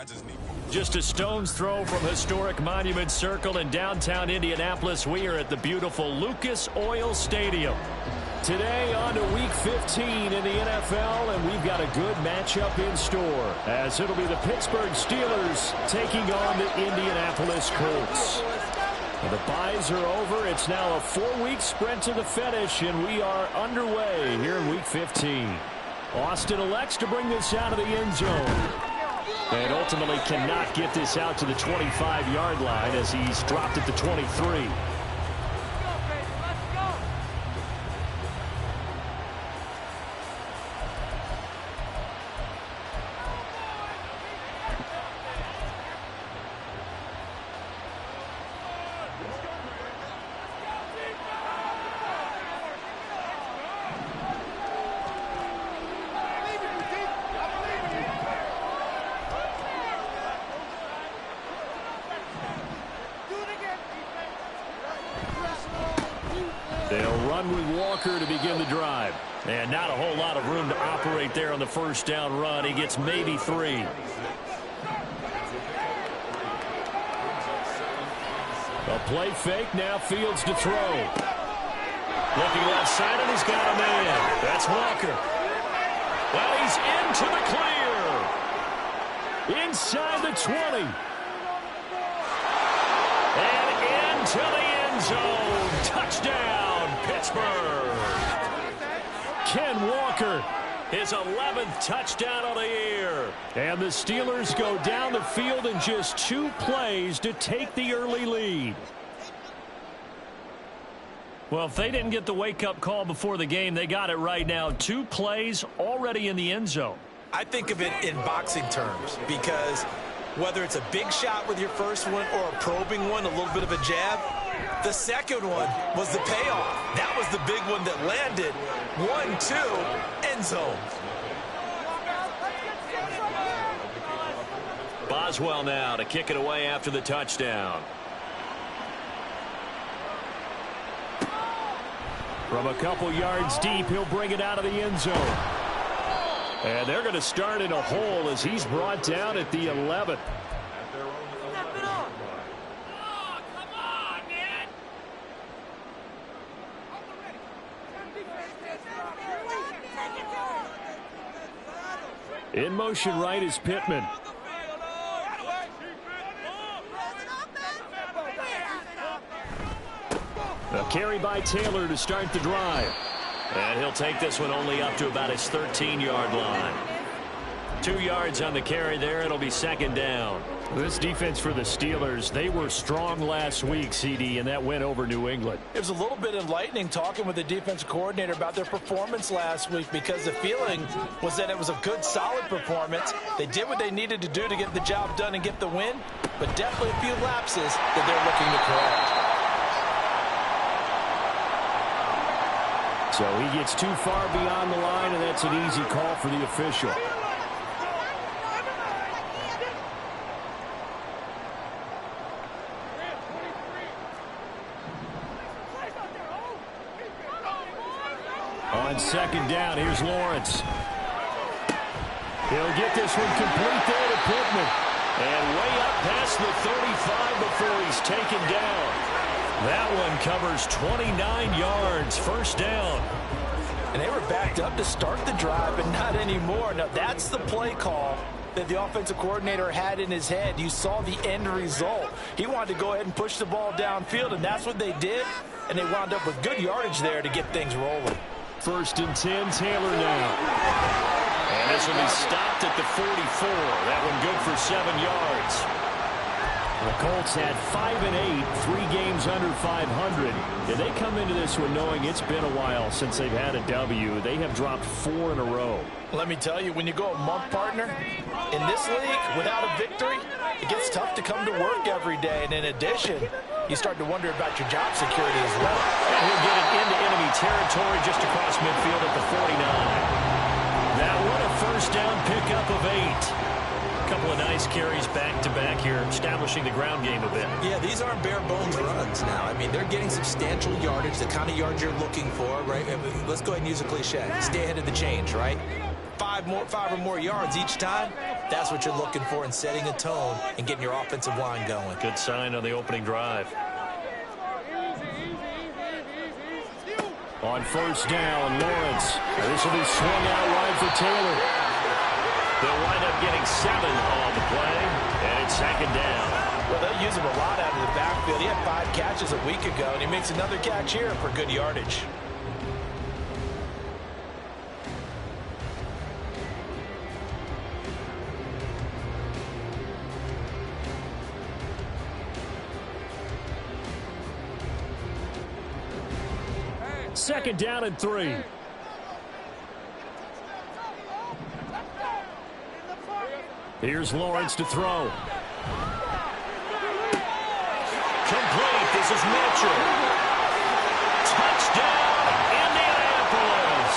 I just need. Just a stone's throw from historic Monument Circle in downtown Indianapolis. We are at the beautiful Lucas Oil Stadium. Today on to Week 15 in the NFL, and we've got a good matchup in store, as it'll be the Pittsburgh Steelers taking on the Indianapolis Colts. The byes are over. It's now a 4-week sprint to the finish, and we are underway here in Week 15. Austin elects to bring this out of the end zone, and ultimately cannot get this out to the 25-yard line as he's dropped at the 23. They'll run with Walker to begin the drive. And not a whole lot of room to operate there on the first down run. He gets maybe 3. A play fake, now Fields to throw. Looking left side, and he's got a man. That's Walker. Well, he's into the clear. Inside the 20. And into the end zone. Touchdown, Pittsburgh. Ken Walker, his 11th touchdown of the year. And the Steelers go down the field in just 2 plays to take the early lead. Well, if they didn't get the wake-up call before the game, they got it right now. 2 plays already in the end zone. I think of it in boxing terms, because whether it's a big shot with your first one or a probing one, a little bit of a jab, the second one was the payoff. That was the big one that landed. 1-2, end zone. Boswell now to kick it away after the touchdown. From a couple yards deep, he'll bring it out of the end zone. And they're going to start in a hole as he's brought down at the 11th. In motion right is Pittman. A carry by Taylor to start the drive. And he'll take this one only up to about his 13-yard line. 2 yards on the carry there. It'll be second down. This defense for the Steelers, they were strong last week, CD, and that went over New England. It was a little bit enlightening talking with the defensive coordinator about their performance last week, because the feeling was that it was a good, solid performance. They did what they needed to do to get the job done and get the win, but definitely a few lapses that they're looking to correct. So he gets too far beyond the line, and that's an easy call for the official. On second down, here's Lawrence. He'll get this one complete there to Pittman. And way up past the 35 before he's taken down. That one covers 29 yards, first down. And they were backed up to start the drive, but not anymore. Now, that's the play call that the offensive coordinator had in his head. You saw the end result. He wanted to go ahead and push the ball downfield, and that's what they did. And they wound up with good yardage there to get things rolling. First and 10, Taylor now. And this will be stopped at the 44. That one good for 7 yards. The Colts had 5 and 8, 3 games under 500. And they come into this one knowing it's been a while since they've had a W. They have dropped 4 in a row. Let me tell you, when you go a month, partner, in this league, without a victory, it gets tough to come to work every day. And in addition, you start to wonder about your job security as well. And he'll get it into enemy territory just across midfield at the 49. That one a first down pickup of 8. Couple of nice carries back-to-back here, establishing the ground game a bit. Yeah, these aren't bare-bones runs now. I mean, they're getting substantial yardage, the kind of yards you're looking for, right? I mean, let's go ahead and use a cliche. Stay ahead of the change, right? five or more yards each time, that's what you're looking for in setting a tone and getting your offensive line going. Good sign on the opening drive. On first down, Lawrence. This will be swung out wide for Taylor. They'll wind up getting 7 on the play, and it's second down. Well, they'll use him a lot out of the backfield. He had 5 catches a week ago, and he makes another catch here for good yardage. Second down and 3. Here's Lawrence to throw. Complete. This is Mitchell. Touchdown, Indianapolis.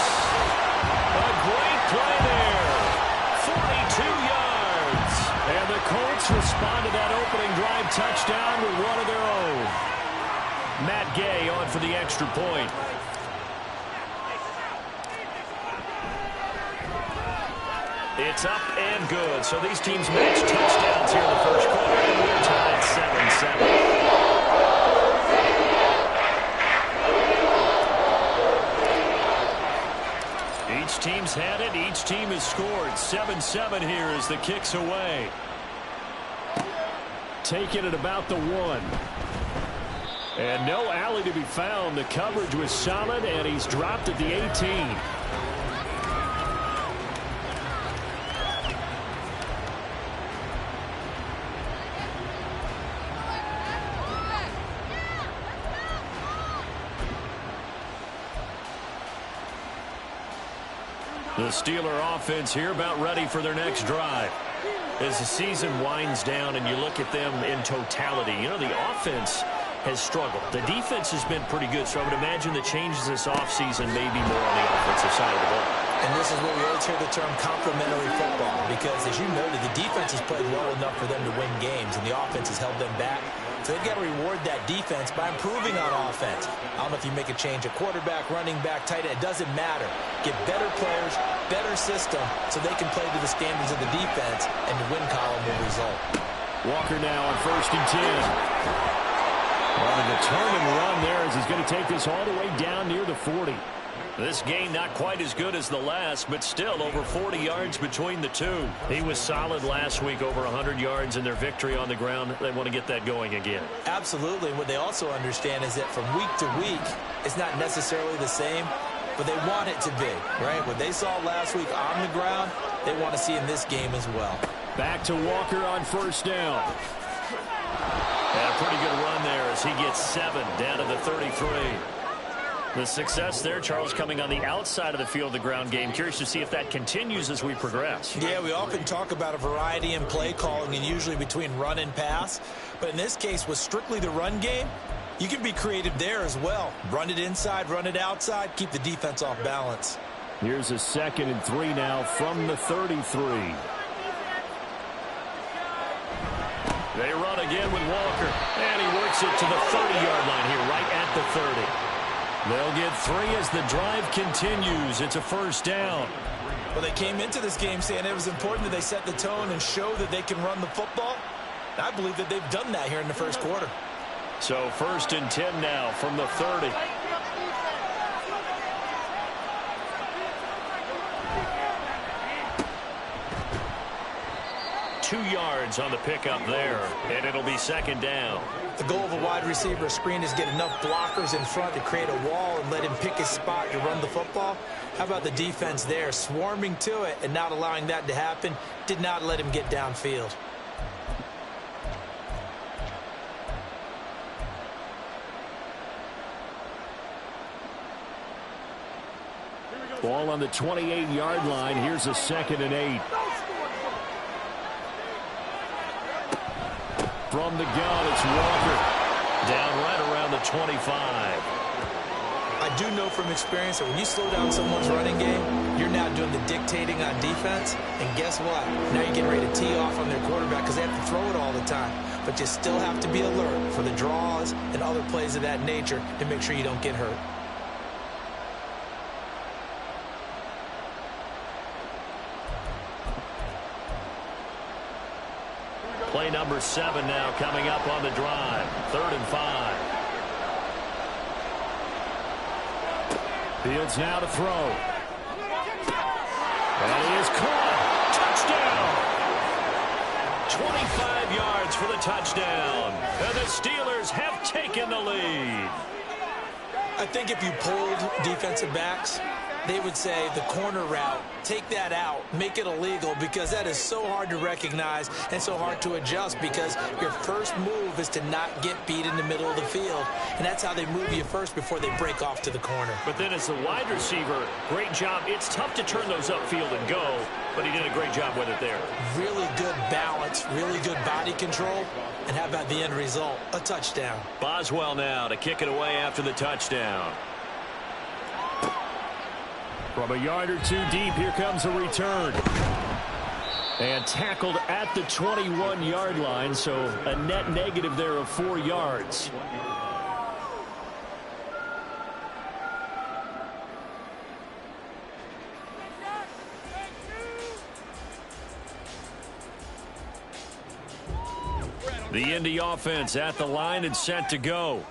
A great play there. 42 yards. And the Colts respond to that opening drive touchdown with one of their own. Matt Gay on for the extra point. It's up and good. So these teams match touchdowns here in the first quarter, and we're tied at 7-7. Each team's had it. Each team has scored. 7-7 here as the kick's away. Taking it about the 1. And no alley to be found. The coverage was solid, and he's dropped at the 18. The Steeler offense here about ready for their next drive. As the season winds down and you look at them in totality, you know, the offense has struggled. The defense has been pretty good, so I would imagine the changes this offseason may be more on the offensive side of the ball. And this is where we always hear the term complementary football, because as you noted, the defense has played well enough for them to win games, and the offense has held them back. So they've got to reward that defense by improving on offense. I don't know if you make a change at quarterback, running back, tight end. It doesn't matter. Get better players, better system, so they can play to the standards of the defense, and the win column will result. Walker now on first and 10. Well, a determined run there as he's going to take this all the way down near the 40. This game not quite as good as the last, but still over 40 yards between the two. He was solid last week, over 100 yards in their victory on the ground. They want to get that going again. Absolutely. And what they also understand is that from week to week, it's not necessarily the same, but they want it to be, right? What they saw last week on the ground, they want to see in this game as well. Back to Walker on first down. And a pretty good run there as he gets 7 down to the 33. The success there, Charles, coming on the outside of the field, the ground game. Curious to see if that continues as we progress. Yeah, we often talk about a variety in play calling and usually between run and pass. But in this case, with strictly the run game, you can be creative there as well. Run it inside, run it outside, keep the defense off balance. Here's a 2nd and 3 now from the 33. They run again with Walker, and he works it to the 30-yard line here, right at the 30. They'll get 3 as the drive continues. It's a first down. Well, they came into this game saying it was important that they set the tone and show that they can run the football. I believe that they've done that here in the first quarter. So 1st and 10 now from the 30. Two yards on the pickup there, and it'll be 2nd down. The goal of a wide receiver screen is get enough blockers in front to create a wall and let him pick his spot to run the football. How about the defense there, swarming to it and not allowing that to happen? Did not let him get downfield. Ball on the 28-yard line. Here's a 2nd and 8. From the gun, it's Walker. Down right around the 25. I do know from experience that when you slow down someone's running game, you're now doing the dictating on defense. And guess what? Now you're getting ready to tee off on their quarterback because they have to throw it all the time. But you still have to be alert for the draws and other plays of that nature to make sure you don't get hurt. Play number 7 now coming up on the drive. 3rd and 5. Fields now to throw. And he is caught. Touchdown. 25 yards for the touchdown. And the Steelers have taken the lead. I think if you pulled defensive backs, they would say the corner route, take that out, make it illegal, because that is so hard to recognize and so hard to adjust, because your first move is to not get beat in the middle of the field, and that's how they move you first before they break off to the corner. But then as the wide receiver, great job. It's tough to turn those upfield and go, but he did a great job with it there. Really good balance, really good body control, and how about the end result? A touchdown. Boswell now to kick it away after the touchdown. From a yard or two deep, here comes a return. And tackled at the 21-yard line, so a net negative there of 4 yards. The Indy offense at the line and set to go.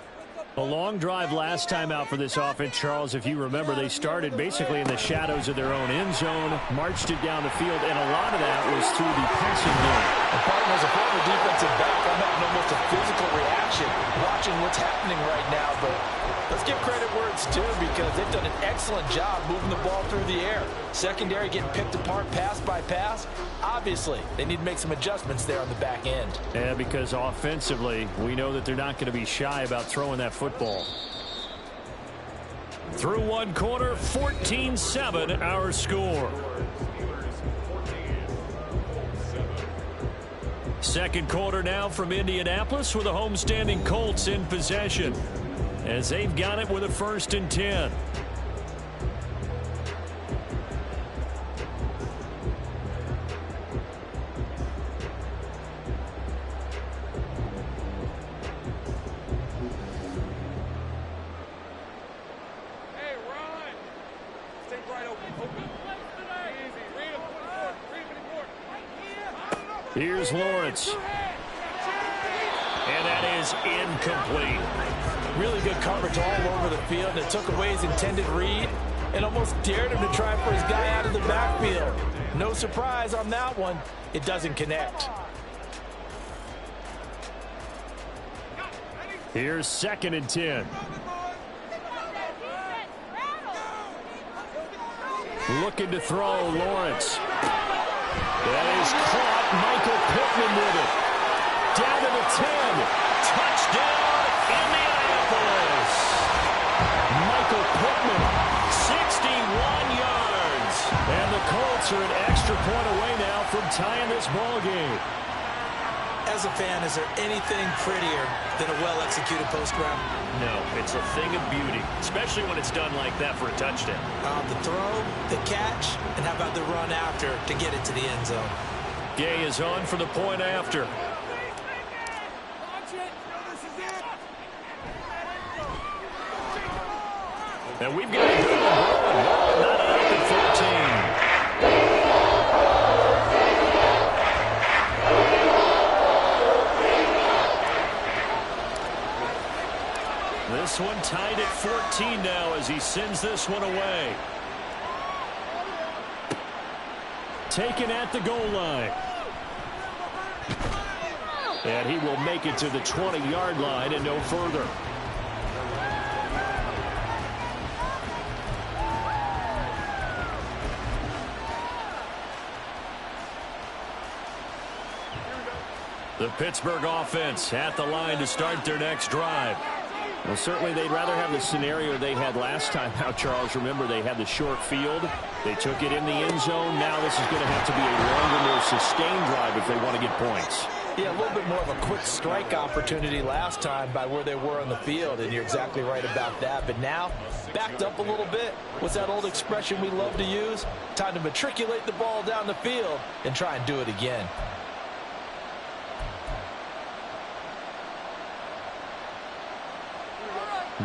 A long drive last time out for this offense, Charles. If you remember, they started basically in the shadows of their own end zone, marched it down the field, and a lot of that was through the passing game. And partner, as a former defensive back, I'm having almost a physical reaction watching what's happening right now. But let's give credit where it's due, because they've done an excellent job moving the ball through the air. Secondary getting picked apart pass by pass. Obviously, they need to make some adjustments there on the back end. Yeah, because offensively, we know that they're not going to be shy about throwing that football. Through one quarter, 14-7 our score. Second quarter now from Indianapolis with the homestanding Colts in possession, as they've got it with a 1st and 10. Here's Lawrence. And that is incomplete. Really good coverage all over the field, and it took away his intended read and almost dared him to try for his guy out of the backfield. No surprise on that one. It doesn't connect. Here's 2nd and 10. Looking to throw, Lawrence. That is caught. Michael Pittman with it. Down to the 10. Touchdown, Indianapolis. Michael Pittman, 61 yards. And the Colts are an extra point away now from tying this ball game. As a fan, is there anything prettier than a well-executed post route? No, it's a thing of beauty, especially when it's done like that for a touchdown. The throw, the catch, and how about the run after to get it to the end zone? Gay is on for the point after. And we've got a good one. Not out at 14. This one tied at 14 now as he sends this one away. Taken at the goal line. And he will make it to the 20-yard line and no further. The Pittsburgh offense at the line to start their next drive. Well, certainly they'd rather have the scenario they had last time out, Charles. Remember, they had the short field. They took it in the end zone. Now this is going to have to be a longer, more sustained drive if they want to get points. Yeah, a little bit more of a quick strike opportunity last time by where they were on the field, and you're exactly right about that. But now, backed up a little bit. What's that old expression we love to use? Time to matriculate the ball down the field and try and do it again.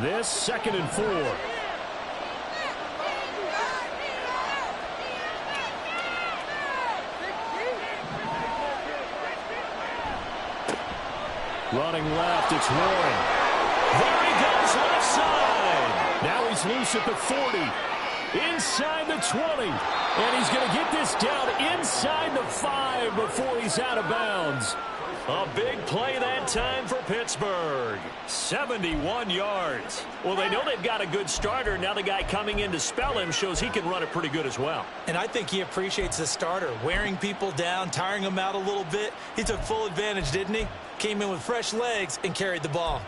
This 2nd and 4. Running left, it's Warren. There he goes, left side. Now he's loose at the 40. Inside the 20. And he's going to get this down inside the 5 before he's out of bounds. A big play that time for Pittsburgh. 71 yards. Well, they know they've got a good starter. Now the guy coming in to spell him shows he can run it pretty good as well. And I think he appreciates the starter, wearing people down, tiring them out a little bit. He took full advantage, didn't he? Came in with fresh legs and carried the ball.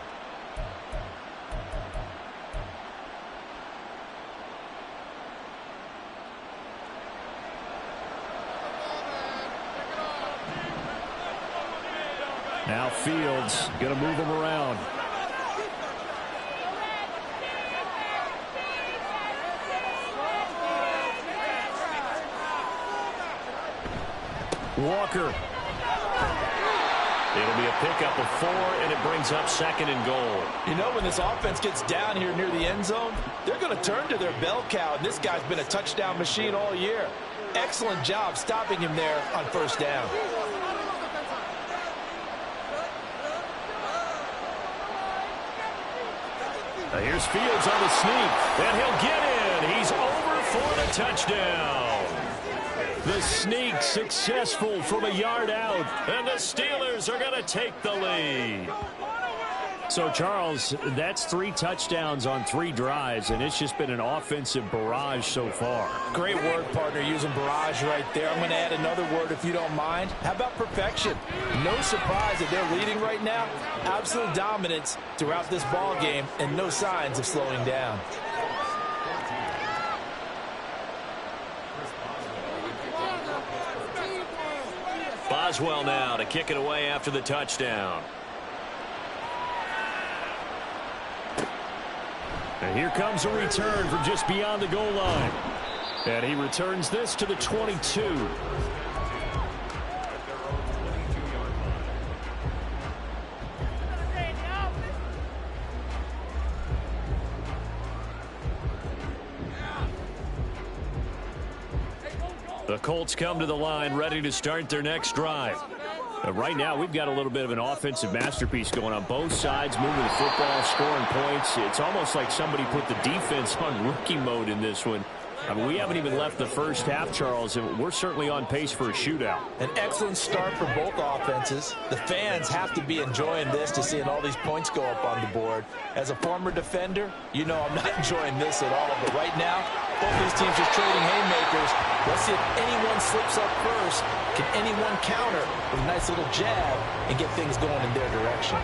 Now Fields going to move him around. Walker. It'll be a pickup of 4, and it brings up 2nd and goal. You know, when this offense gets down here near the end zone, they're going to turn to their bell cow, and this guy's been a touchdown machine all year. Excellent job stopping him there on first down. Here's Fields on the sneak, and he'll get in. He's over for the touchdown. The sneak successful from a yard out, and the Steelers are going to take the lead. So, Charles, that's 3 touchdowns on 3 drives, and it's just been an offensive barrage so far. Great word, partner, using barrage right there. I'm going to add another word if you don't mind. How about perfection? No surprise that they're leading right now. Absolute dominance throughout this ball game, and no signs of slowing down. Boswell now to kick it away after the touchdown. And here comes a return from just beyond the goal line. And he returns this to the 22. The Colts come to the line ready to start their next drive. Right now, we've got a little bit of an offensive masterpiece going on both sides, moving the football, scoring points. It's almost like somebody put the defense on rookie mode in this one. I mean, we haven't even left the first half, Charles, and we're certainly on pace for a shootout. An excellent start for both offenses. The fans have to be enjoying this to seeing all these points go up on the board. As a former defender, you know I'm not enjoying this at all. But right now, both these teams just trading haymakers. Let's see if anyone slips up first. Can anyone counter with a nice little jab and get things going in their direction?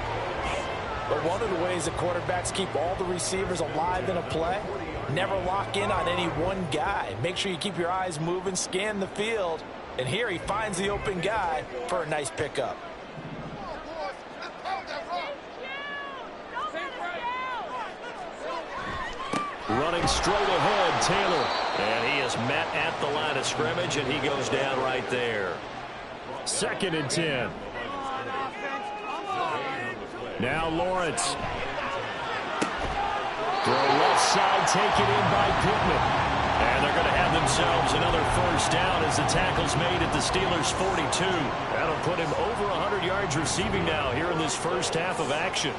But one of the ways that quarterbacks keep all the receivers alive in a play, never lock in on any one guy. Make sure you keep your eyes moving, scan the field. And here he finds the open guy for a nice pickup. Running straight ahead, Taylor. And he is met at the line of scrimmage, and he goes down right there. 2nd and 10. Now Lawrence. Throw left side taken in by Pittman. And they're going to have themselves another first down as the tackle's made at the Steelers' 42. That'll put him over 100 yards receiving now here in this first half of action.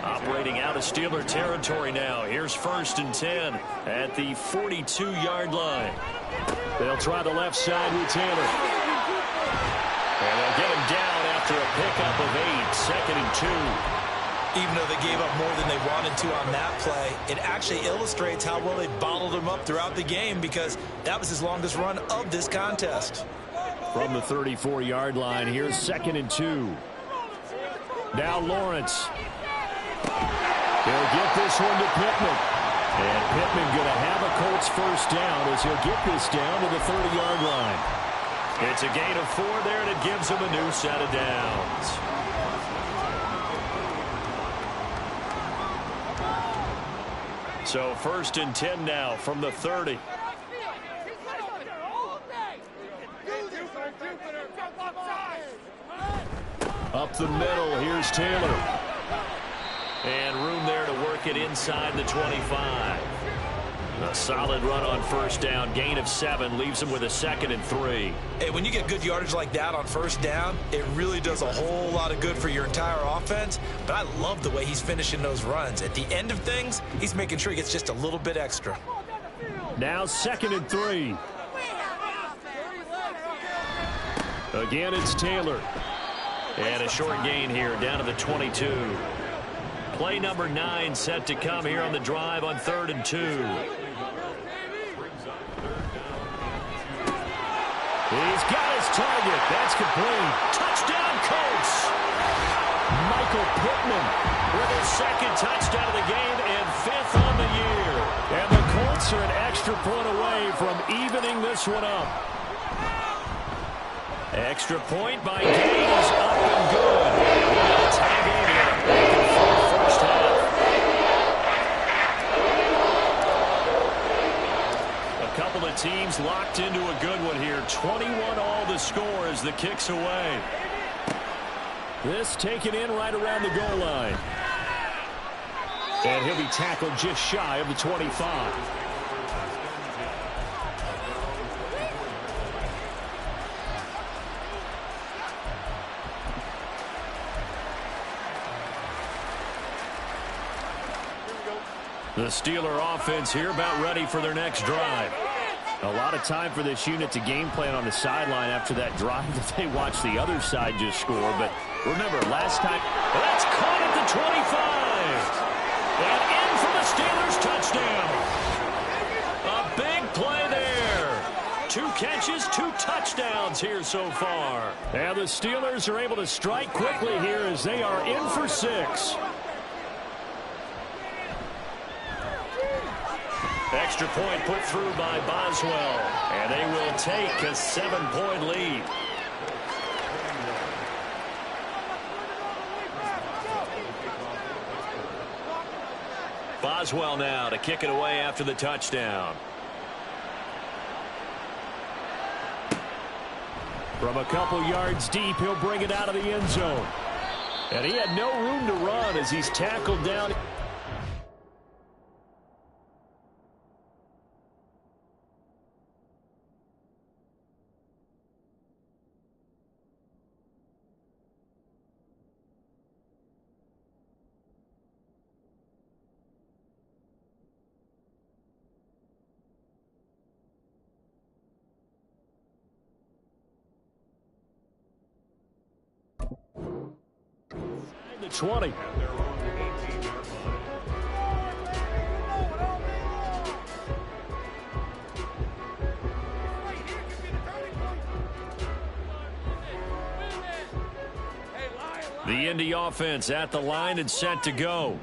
Operating out of Steeler territory now. Here's 1st and 10 at the 42-yard line. They'll try the left side with Taylor. And they'll get him down after a pickup of 8, 2nd and 2. Even though they gave up more than they wanted to on that play, it actually illustrates how well they bottled him up throughout the game because that was his longest run of this contest. From the 34-yard line, here's 2nd and 2. Now Lawrence. He'll get this one to Pittman. And Pittman going to have a Colts first down as he'll get this down to the 30-yard line. It's a gain of 4 there, and it gives him a new set of downs. So 1st and 10 now from the 30. Up the middle, here's Taylor. And room there to work it inside the 25. A solid run on first down. Gain of 7 leaves him with a 2nd and 3. Hey, when you get good yardage like that on first down, it really does a whole lot of good for your entire offense. But I love the way he's finishing those runs. At the end of things, he's making sure he gets just a little bit extra. Now 2nd and 3. Again, it's Taylor. And a short gain here down to the 22. Play number 9 set to come here on the drive on 3rd and 2. He's got his target. That's complete. Touchdown, Colts. Michael Pittman with his 2nd touchdown of the game and 5th on the year. And the Colts are an extra point away from evening this one up. Extra point by Gaines, up and good. Tag in here. Back and forth first half. A couple of teams locked into a good one here. 21 all the score as the kick's away. This taken in right around the goal line. And he'll be tackled just shy of the 25. The Steeler offense here about ready for their next drive. A lot of time for this unit to game plan on the sideline after that drive that they watched the other side just score. But remember, last time, that's caught at the 25. And in for the Steelers touchdown. A big play there. 2 catches, 2 touchdowns here so far. And the Steelers are able to strike quickly here as they are in for 6. Extra point put through by Boswell. And they will take a 7-point lead. Boswell now to kick it away after the touchdown. From a couple yards deep, he'll bring it out of the end zone. And he had no room to run as he's tackled down. The 20. The Indy offense at the line and set to go.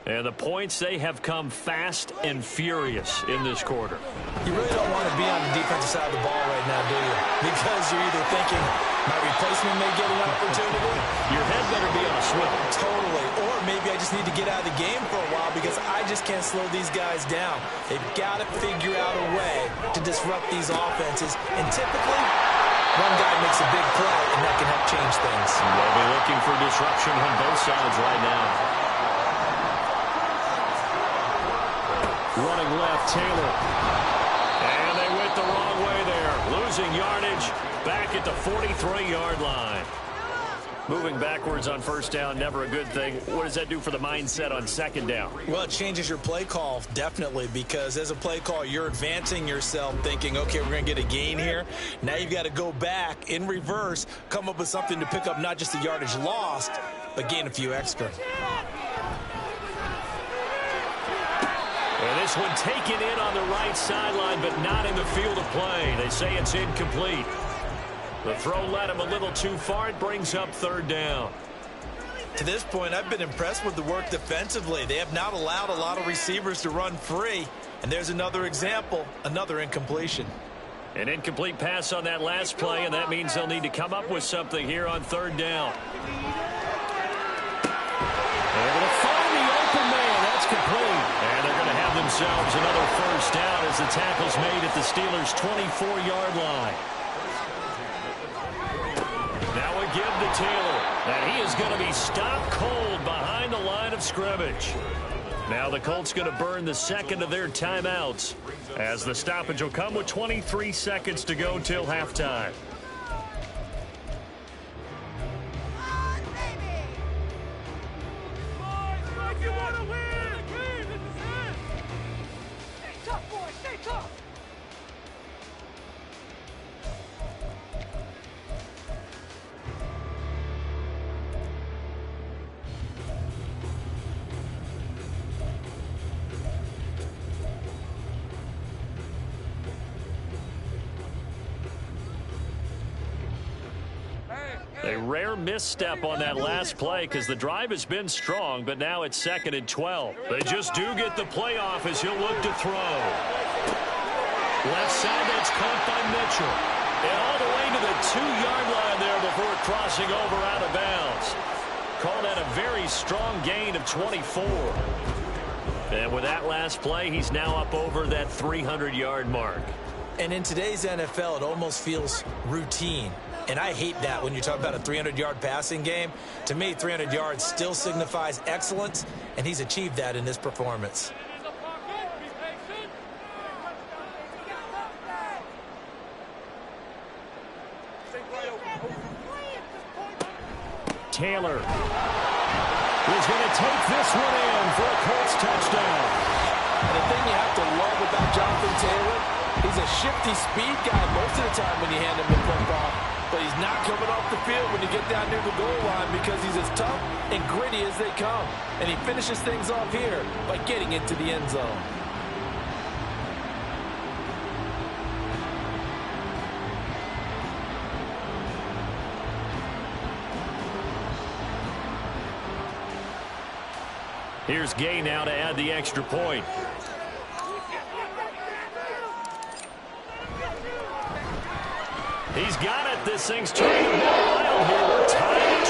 And the points, they have come fast and furious in this quarter. You really don't want to be on the defensive side of the ball right now, do you? Because you're either thinking, my replacement may get an opportunity. Your head better be on a swivel. Totally. Or maybe I just need to get out of the game for a while because I just can't slow these guys down. They've got to figure out a way to disrupt these offenses. And typically, one guy makes a big play, and that can help change things. They'll be looking for disruption on both sides right now. Running left, Taylor. And they went the wrong way there. Losing yardage back at the 43-yard line. Moving backwards on first down, never a good thing. What does that do for the mindset on second down? Well, it changes your play call, definitely, because as a play call, you're advancing yourself thinking, okay, we're going to get a gain here. Now you've got to go back in reverse, come up with something to pick up not just the yardage lost, but gain a few extra. And this one taken in on the right sideline, but not in the field of play. They say it's incomplete. The throw led him a little too far. It brings up third down. To this point, I've been impressed with the work defensively. They have not allowed a lot of receivers to run free. And there's another example, another incompletion. An incomplete pass on that last play, and that means they'll need to come up with something here on third down. Able to find the open man. That's complete. And they're going to have themselves another first down as the tackle's made at the Steelers' 24-yard line. Now a give to Taylor. And he is going to be stopped cold behind the line of scrimmage. Now the Colts going to burn the second of their timeouts, as the stoppage will come with 23 seconds to go till halftime. A rare misstep on that last play because the drive has been strong, but now it's 2nd and 12. They just do get the playoff as he'll look to throw. Left side, that's caught by Mitchell. And all the way to the 2-yard line there before crossing over out of bounds. Call that a very strong gain of 24. And with that last play, he's now up over that 300-yard mark. And in today's NFL, it almost feels routine. And I hate that when you talk about a 300-yard passing game. To me, 300 yards still signifies excellence, and he's achieved that in this performance. Taylor is going to take this one in for a Colts touchdown. And the thing you have to love about Jonathan Taylor, he's a shifty speed guy most of the time when you hand him the football. But he's not coming off the field when you get down near the goal line because he's as tough and gritty as they come. And he finishes things off here by getting into the end zone. Here's Gay now to add the extra point. He's got it. This thing's turning a bit wild here. We're tied at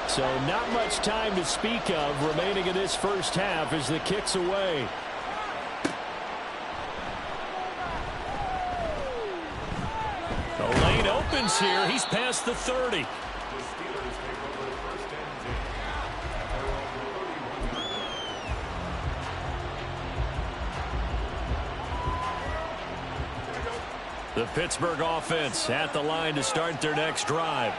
28. So not much time to speak of remaining in this first half as the kick's away. The lane opens here. He's past the 30. The Pittsburgh offense at the line to start their next drive.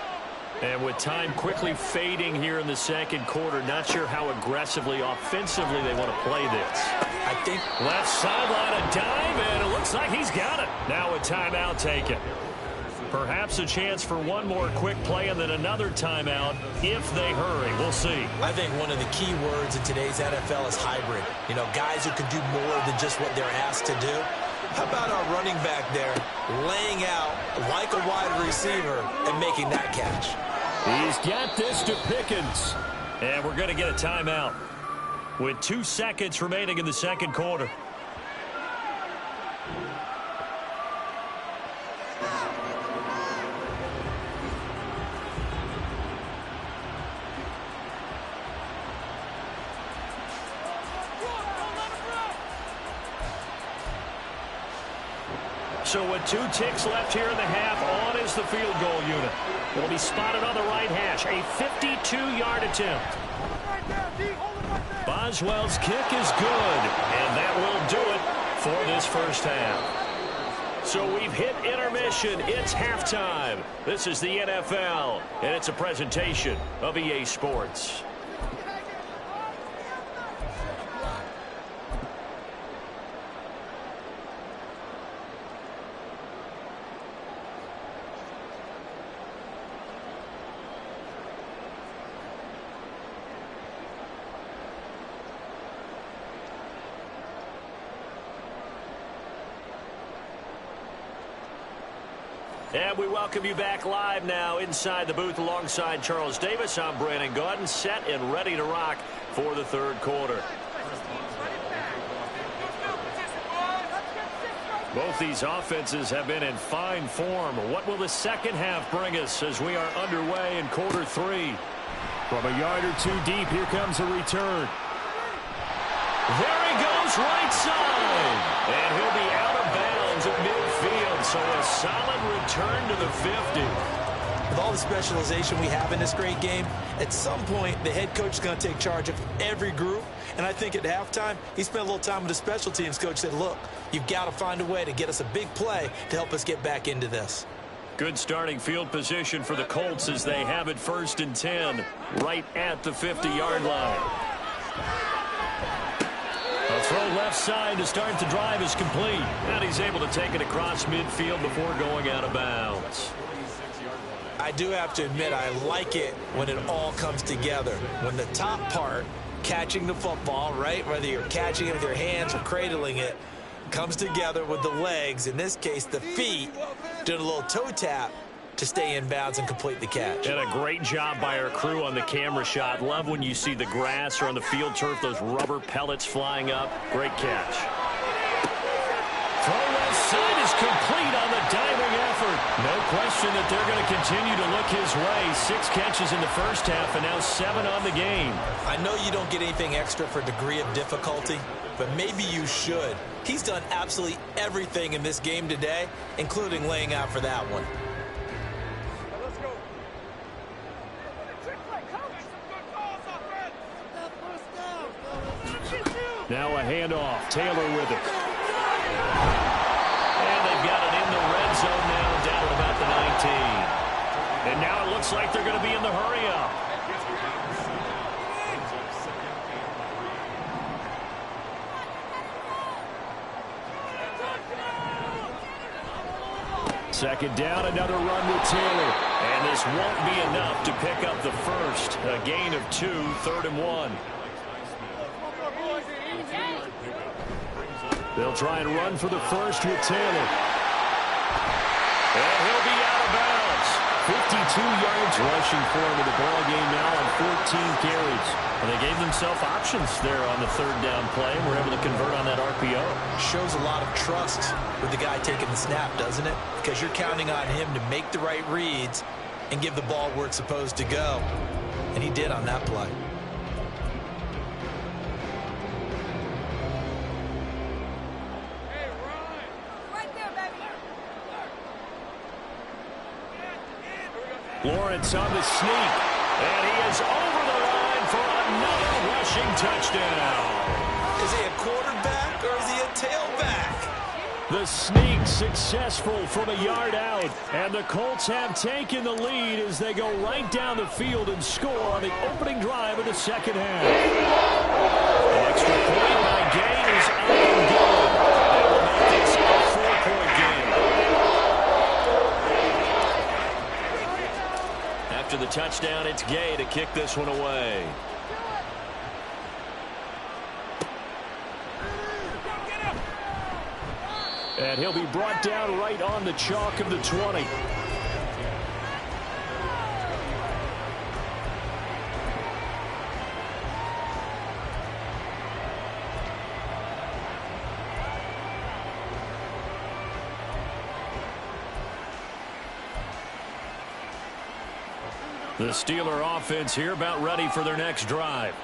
And with time quickly fading here in the second quarter, not sure how aggressively, offensively they want to play this. I think left sideline, a dive, and it looks like he's got it. Now a timeout taken. Perhaps a chance for one more quick play and then another timeout if they hurry. We'll see. I think one of the key words in today's NFL is hybrid. You know, guys who can do more than just what they're asked to do. How about our running back there laying out like a wide receiver and making that catch? He's got this to Pickens. And we're going to get a timeout with 2 seconds remaining in the second quarter. So with 2 ticks left here in the half, on is the field goal unit. It'll be spotted on the right hash. A 52-yard attempt. Boswell's kick is good, and that will do it for this first half. So we've hit intermission. It's halftime. This is the NFL, and it's a presentation of EA Sports. And we welcome you back live now inside the booth alongside Charles Davis. I'm Brandon Gaudin, set and ready to rock for the third quarter. Both these offenses have been in fine form. What will the second half bring us as we are underway in quarter 3? From a yard or 2 deep, here comes a return. There he goes, right side. And he'll be out of bounds at midfield. So a solid return to the 50. With all the specialization we have in this great game, at some point, the head coach is going to take charge of every group. And I think at halftime, he spent a little time with the special teams coach, said, look, you've got to find a way to get us a big play to help us get back into this. Good starting field position for the Colts as they have it 1st and 10 right at the 50-yard line. A throw left side to start the drive is complete. And he's able to take it across midfield before going out of bounds. I do have to admit, I like it when it all comes together. When the top part, catching the football, right, whether you're catching it with your hands or cradling it, comes together with the legs, in this case the feet, doing a little toe tap to stay in bounds and complete the catch. And a great job by our crew on the camera shot. Love when you see the grass or on the field turf, those rubber pellets flying up. Great catch. Throw left side is complete on the diving effort. No question that they're going to continue to look his way. 6 catches in the first half and now 7 on the game. I know you don't get anything extra for degree of difficulty, but maybe you should. He's done absolutely everything in this game today, including laying out for that one. Now a handoff. Taylor with it. And they've got it in the red zone now, down at about the 19. And now it looks like they're going to be in the hurry-up. Second down, another run with Taylor. And this won't be enough to pick up the first. A gain of 2, 3rd and 1. They'll try and run for the first with Taylor. And he'll be out of bounds. 52 yards rushing for him in the ball game now on 14 carries. And they gave themselves options there on the 3rd down play and were able to convert on that RPO. Shows a lot of trust with the guy taking the snap, doesn't it? Because you're counting on him to make the right reads and give the ball where it's supposed to go. And he did on that play. Lawrence on the sneak, and he is over the line for another rushing touchdown. Is he a quarterback or is he a tailback? The sneak successful from a yard out, and the Colts have taken the lead as they go right down the field and score on the opening drive of the second half. An extra point by Gay is up and good. They will make this a 4-point game. After the touchdown, it's Gay to kick this one away. And he'll be brought down right on the chalk of the 20. The Steeler offense here about ready for their next drive.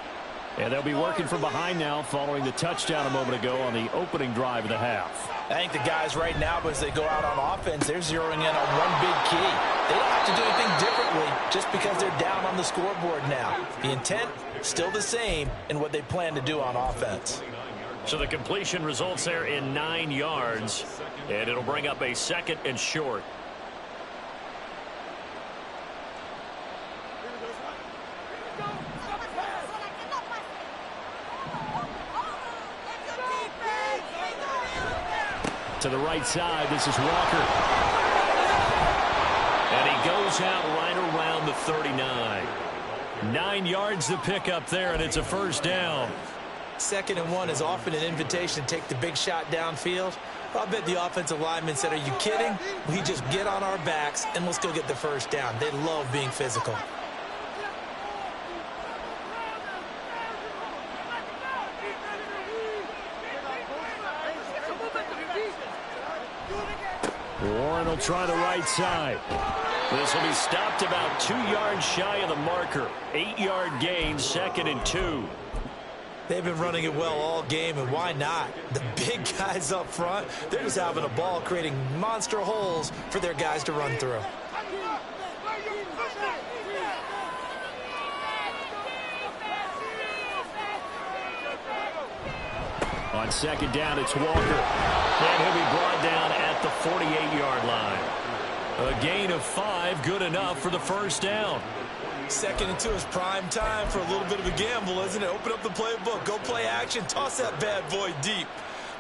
And they'll be working from behind now following the touchdown a moment ago on the opening drive of the half. I think the guys right now, as they go out on offense, they're zeroing in on one big key. They don't have to do anything differently just because they're down on the scoreboard now. The intent, still the same in what they plan to do on offense. So the completion results there in 9 yards, and it'll bring up a 2nd and short. To the right side, this is Walker. And he goes out right around the 39. 9 yards to pick up there, and it's a first down. 2nd and 1 is often an invitation to take the big shot downfield. I bet the offensive lineman said, are you kidding? We just get on our backs, and let's go get the first down. They love being physical. Warren will try the right side. This will be stopped about 2 yards shy of the marker. 8-yard gain, 2nd and 2. They've been running it well all game, and why not? The big guys up front, they're just having a ball creating monster holes for their guys to run through. On second down, it's Walker. And he'll be brought down at the 48-yard line. A gain of 5, good enough for the first down. Second and 2 is prime time for a little bit of a gamble, isn't it? Open up the playbook, go play action, toss that bad boy deep.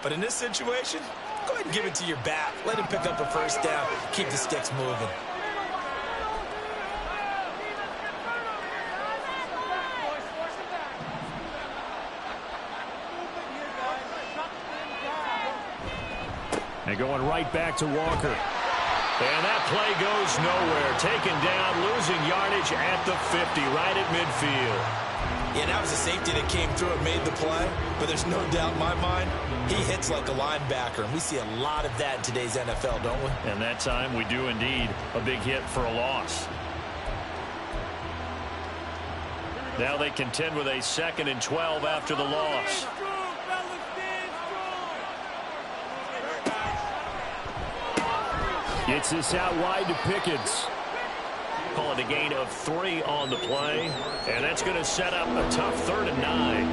But in this situation, go ahead and give it to your back. Let him pick up a first down, keep the sticks moving. And going right back to Walker. And that play goes nowhere. Taken down, losing yardage at the 50, right at midfield. Yeah, that was a safety that came through and made the play. But there's no doubt in my mind, he hits like a linebacker. And we see a lot of that in today's NFL, don't we? And that time we do indeed. A big hit for a loss. Now they contend with a 2nd and 12 after the loss. Gets this out wide to Pickens. Call it a gain of 3 on the play. And that's going to set up a tough 3rd and 9.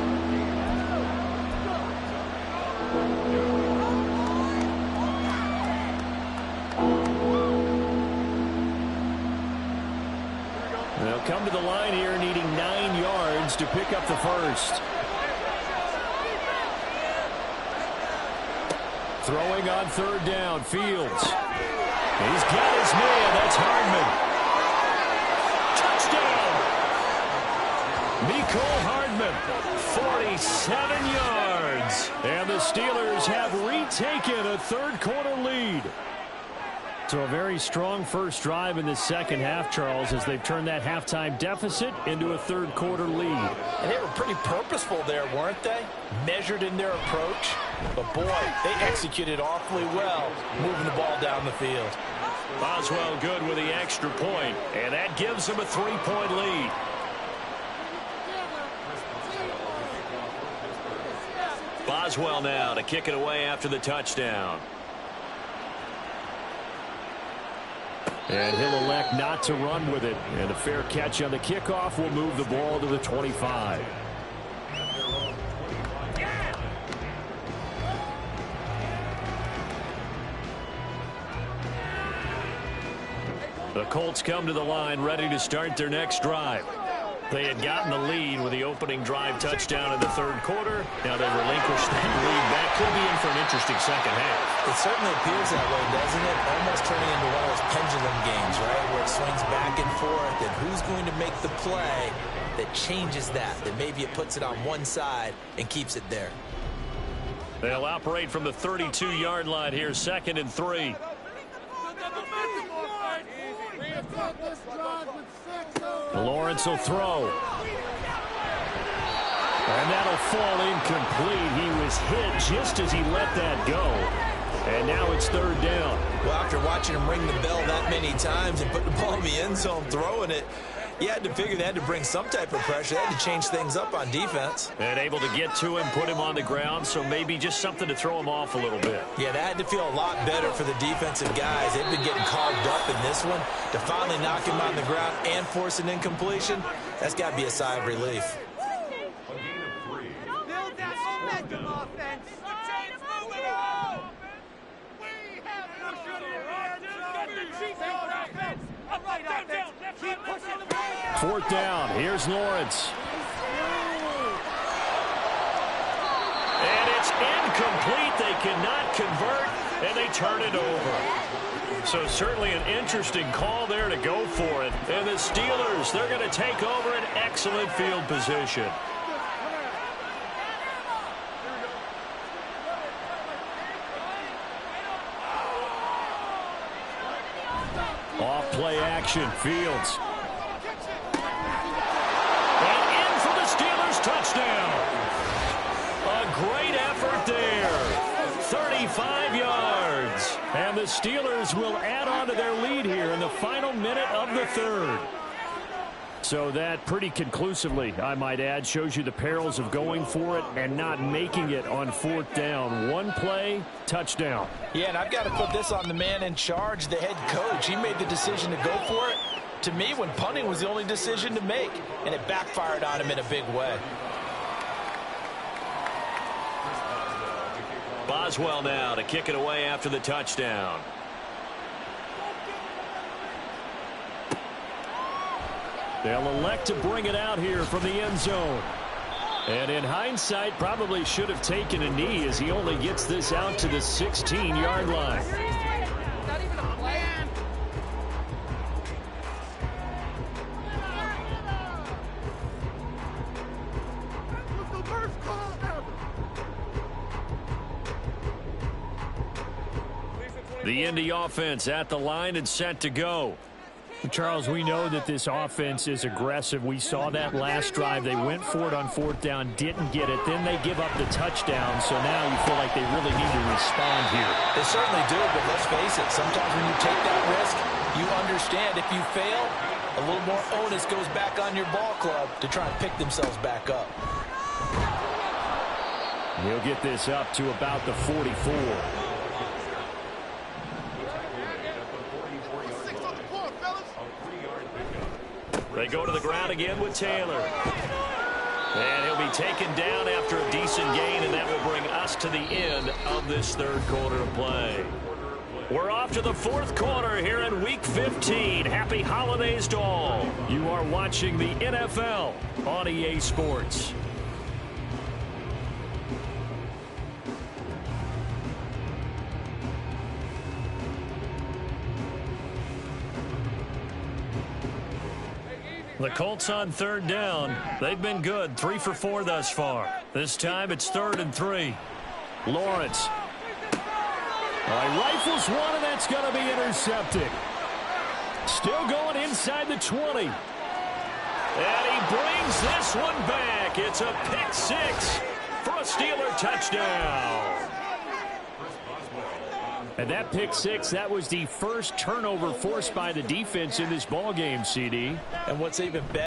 They'll come to the line here needing 9 yards to pick up the first. Throwing on 3rd down, Fields. He's got his man. That's Hardman. Touchdown. Mecole Hardman, 47 yards. And the Steelers have retaken a 3rd quarter lead. So a very strong first drive in the second half, Charles, as they've turned that halftime deficit into a 3rd quarter lead. And they were pretty purposeful there, weren't they? Measured in their approach. But, boy, they executed awfully well, moving the ball down the field. Boswell good with the extra point, and that gives them a 3-point lead. Boswell now to kick it away after the touchdown. And he'll elect not to run with it. And a fair catch on the kickoff will move the ball to the 25. The Colts come to the line ready to start their next drive. They had gotten the lead with the opening drive touchdown in the 3rd quarter. Now they've relinquished that lead. That could be in for an interesting second half. It certainly appears that way, doesn't it? Almost turning into one of those pendulum games, right, where it swings back and forth. And who's going to make the play that changes that maybe it puts it on one side and keeps it there? They'll operate from the 32-yard line here, 2nd and 3. Lawrence will throw. And that'll fall incomplete. He was hit just as he let that go. And now it's 3rd down. Well, after watching him ring the bell that many times and put the ball in the end zone, throwing it, you had to figure they had to bring some type of pressure. They had to change things up on defense. And able to get to him, put him on the ground, so maybe just something to throw him off a little bit. Yeah, that had to feel a lot better for the defensive guys. They've been getting carved up in this one. To finally knock him on the ground and force an incompletion, that's got to be a sigh of relief. Build that momentum offense. Fourth down. Here's Lawrence. And it's incomplete. They cannot convert, and they turn it over. So certainly an interesting call there to go for it. And the Steelers, they're going to take over an excellent field position. Off play action, Fields. And in for the Steelers touchdown. A great effort there. 35 yards. And the Steelers will add on to their lead here in the final minute of the 3rd. So that pretty conclusively, I might add, shows you the perils of going for it and not making it on 4th down. One play, touchdown. Yeah, and I've got to put this on the man in charge, the head coach. He made the decision to go for it. To me, when punting was the only decision to make, and it backfired on him in a big way. Boswell now to kick it away after the touchdown. They'll elect to bring it out here from the end zone. And in hindsight, probably should have taken a knee as he only gets this out to the 16-yard line. Not even a plan. What's the worst call ever? The Indy offense at the line and set to go. Charles, we know that this offense is aggressive. We saw that last drive. They went for it on 4th down, didn't get it. Then they give up the touchdown, so now you feel like they really need to respond here. They certainly do, but let's face it, sometimes when you take that risk, you understand if you fail, a little more onus goes back on your ball club to try and pick themselves back up. He'll get this up to about the 44. They go to the ground again with Taylor. And he'll be taken down after a decent gain, and that will bring us to the end of this 3rd quarter of play. We're off to the 4th quarter here in Week 15. Happy holidays to all. You are watching the NFL on EA Sports. The Colts on 3rd down. They've been good, 3 for 4 thus far. This time it's 3rd and 3. Lawrence. Rifles one, and that's going to be intercepted. Still going inside the 20. And he brings this one back. It's a pick 6 for a Steeler touchdown. And that pick 6, that was the first turnover forced by the defense in this ballgame, CD. And what's even better,